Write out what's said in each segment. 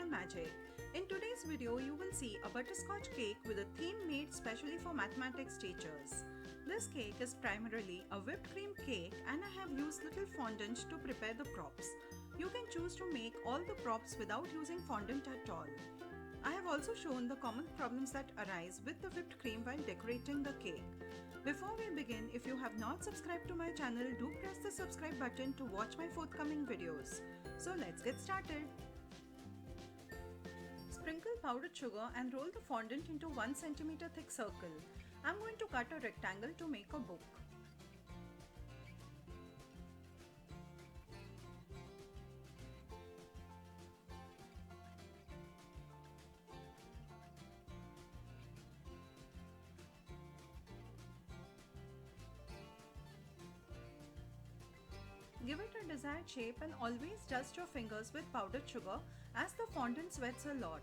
magic. In today's video, you will see a butterscotch cake with a theme made specially for mathematics teachers. This cake is primarily a whipped cream cake and I have used little fondant to prepare the props. You can choose to make all the props without using fondant at all. I have also shown the common problems that arise with the whipped cream while decorating the cake. Before we begin, if you have not subscribed to my channel, do press the subscribe button to watch my forthcoming videos. So let's get started. Sprinkle powdered sugar and roll the fondant into 1 cm thick circle. I am going to cut a rectangle to make a book. Give it a desired shape and always dust your fingers with powdered sugar as the fondant sweats a lot.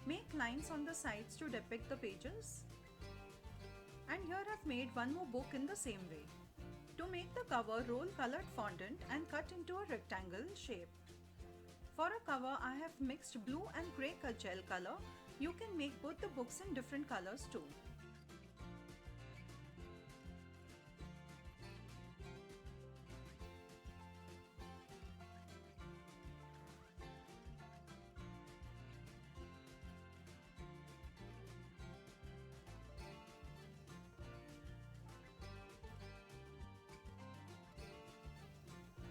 Make lines on the sides to depict the pages. And here I've made one more book in the same way. To make the cover, roll colored fondant and cut into a rectangle shape. For a cover, I have mixed blue and grey gel color. You can make both the books in different colors too.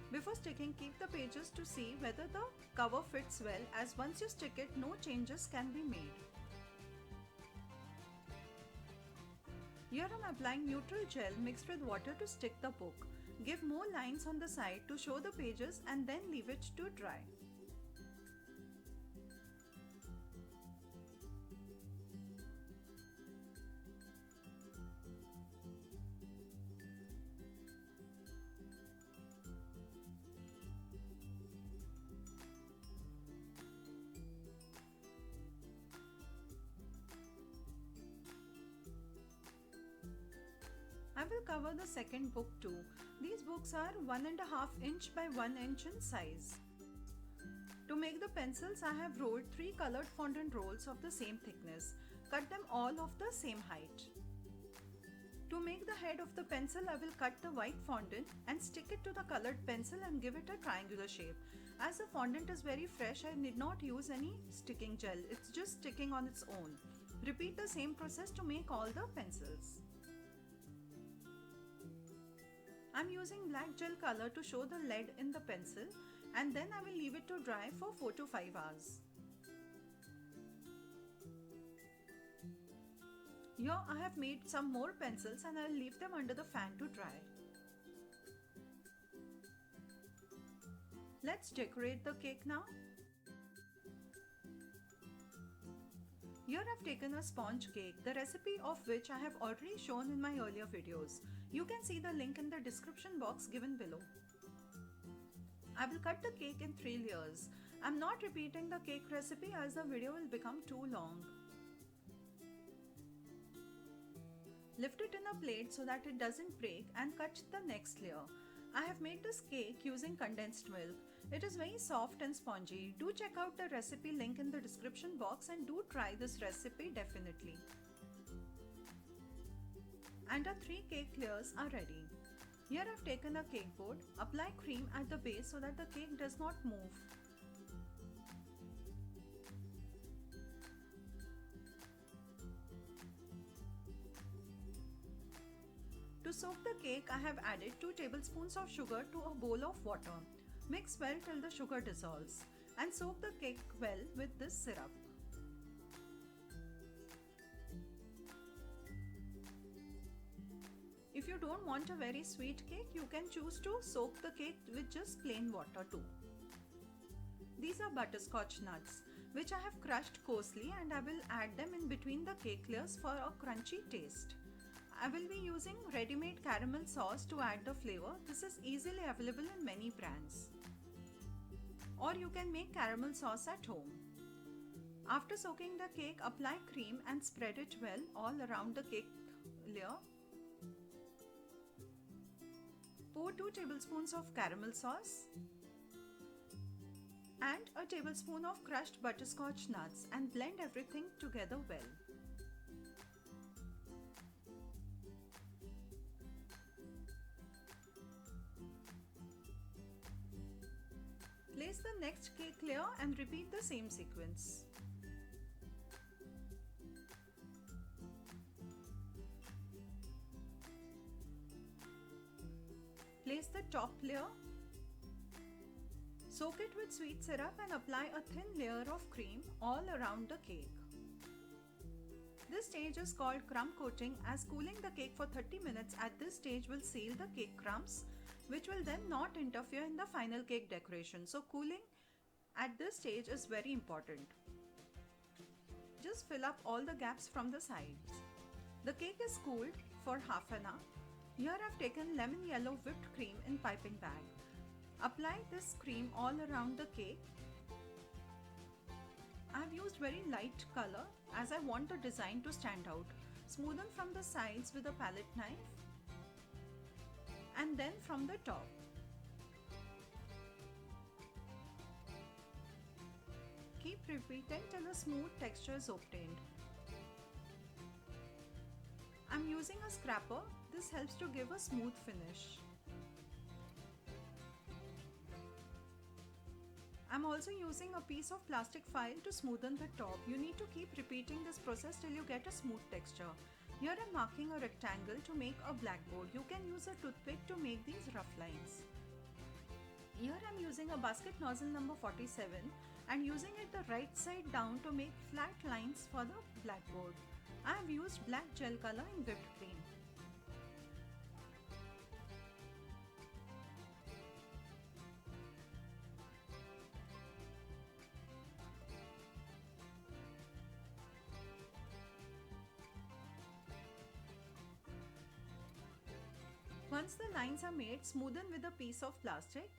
Before sticking, keep the pages to see whether the cover fits well, as once you stick it, no changes can be made. Here I am applying neutral gel mixed with water to stick the book. Give more lines on the side to show the pages and then leave it to dry. I will cover the second book too. These books are 1.5 inch by 1 inch in size. To make the pencils, I have rolled 3 colored fondant rolls of the same thickness. Cut them all of the same height. To make the head of the pencil, I will cut the white fondant and stick it to the colored pencil and give it a triangular shape. As the fondant is very fresh, I need not use any sticking gel. It's just sticking on its own. Repeat the same process to make all the pencils. I'm using black gel color to show the lead in the pencil, and then I will leave it to dry for 4 to 5 hours. Here I have made some more pencils and I will leave them under the fan to dry. Let's decorate the cake now. Here I've taken a sponge cake, the recipe of which I have already shown in my earlier videos. You can see the link in the description box given below. I will cut the cake in 3 layers. I'm not repeating the cake recipe as the video will become too long. Lift it in a plate so that it doesn't break and cut the next layer. I have made this cake using condensed milk. It is very soft and spongy. Do check out the recipe link in the description box and do try this recipe definitely. And our 3 cake layers are ready. Here I have taken a cake board. Apply cream at the base so that the cake does not move. To soak the cake, I have added 2 tablespoons of sugar to a bowl of water. Mix well till the sugar dissolves and soak the cake well with this syrup. If you don't want a very sweet cake, you can choose to soak the cake with just plain water too. These are butterscotch nuts, which I have crushed coarsely, and I will add them in between the cake layers for a crunchy taste. I will be using ready-made caramel sauce to add the flavor. This is easily available in many brands. Or you can make caramel sauce at home. After soaking the cake, apply cream and spread it well all around the cake layer. Pour 2 tablespoons of caramel sauce and a tablespoon of crushed butterscotch nuts and blend everything together well. Place the next cake layer and repeat the same sequence. Place the top layer. Soak it with sweet syrup and apply a thin layer of cream all around the cake. This stage is called crumb coating, as cooling the cake for 30 minutes at this stage will seal the cake crumbs, which will then not interfere in the final cake decoration. So cooling at this stage is very important. Just fill up all the gaps from the sides. The cake is cooled for half an hour. Here I've taken lemon yellow whipped cream in piping bag. Apply this cream all around the cake. I've used very light color as I want the design to stand out. Smoothen from the sides with a palette knife and then from the top. Keep repeating till a smooth texture is obtained. I'm using a scraper. This helps to give a smooth finish. I'm also using a piece of plastic file to smoothen the top. You need to keep repeating this process till you get a smooth texture. Here I'm marking a rectangle to make a blackboard. You can use a toothpick to make these rough lines. Here I'm using a basket nozzle number 47 and using it the right side down to make flat lines for the blackboard. I have used black gel color in whipped cream. Once the lines are made, smoothen with a piece of plastic.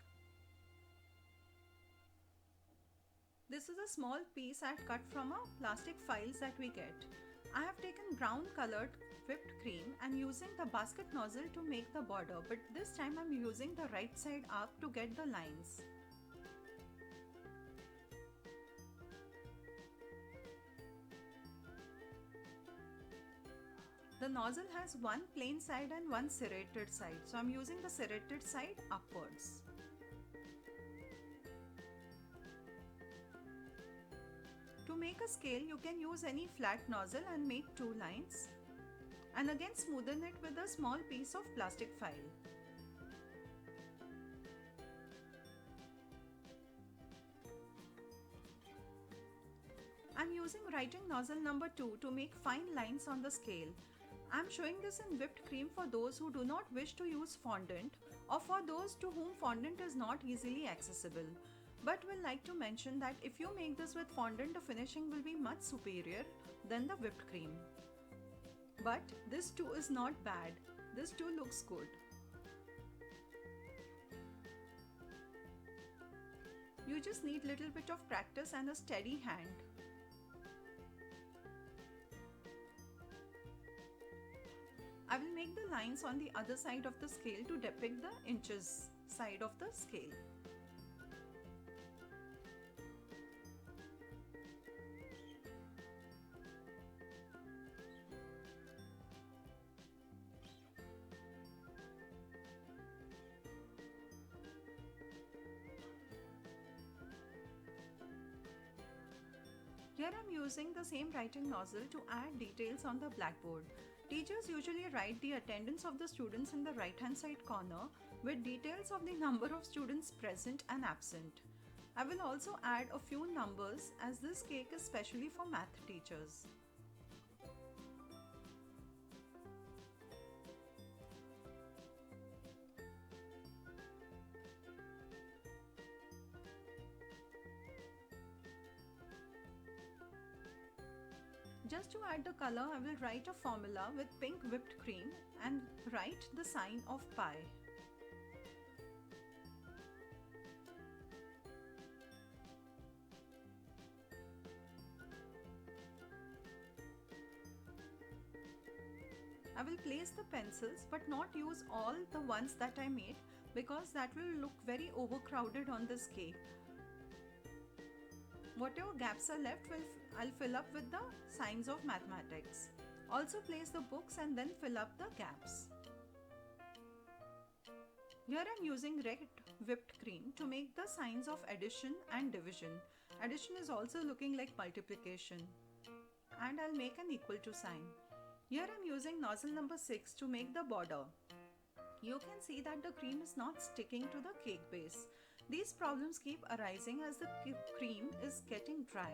This is a small piece I cut from a plastic files that we get. I have taken brown colored whipped cream and using the basket nozzle to make the border, but this time I'm using the right side up to get the lines. The nozzle has one plain side and one serrated side, so I'm using the serrated side upwards. To make a scale, you can use any flat nozzle and make two lines, and again smoothen it with a small piece of plastic file. I'm using writing nozzle number 2 to make fine lines on the scale. I'm showing this in whipped cream for those who do not wish to use fondant or for those to whom fondant is not easily accessible. But will like to mention that if you make this with fondant, the finishing will be much superior than the whipped cream. But this too is not bad. This too looks good. You just need little bit of practice and a steady hand. I will make the lines on the other side of the scale to depict the inches side of the scale. Here I am using the same writing nozzle to add details on the blackboard. Teachers usually write the attendance of the students in the right hand side corner with details of the number of students present and absent. I will also add a few numbers as this cake is specially for math teachers. Just to add the color, I will write a formula with pink whipped cream and write the sign of pi. I will place the pencils but not use all the ones that I made because that will look very overcrowded on this cake. Whatever gaps are left, I'll fill up with the signs of mathematics. Also place the books and then fill up the gaps. Here I'm using red whipped cream to make the signs of addition and division. Addition is also looking like multiplication. And I'll make an equal to sign. Here I'm using nozzle number 6 to make the border. You can see that the cream is not sticking to the cake base. These problems keep arising as the cream is getting dry.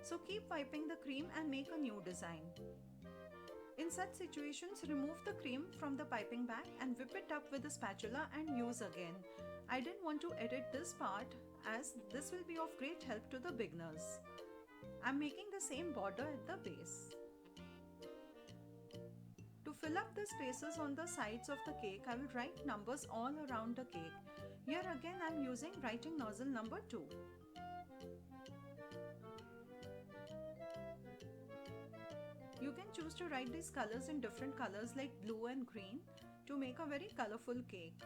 So keep wiping the cream and make a new design. In such situations, remove the cream from the piping bag and whip it up with a spatula and use again. I didn't want to edit this part as this will be of great help to the beginners. I'm making the same border at the base. To fill up the spaces on the sides of the cake, I will write numbers all around the cake. Here again I am using writing nozzle number 2. You can choose to write these colors in different colors like blue and green to make a very colorful cake.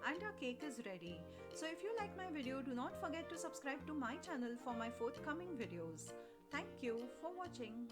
And our cake is ready. So if you like my video, do not forget to subscribe to my channel for my forthcoming videos. Thank you for watching.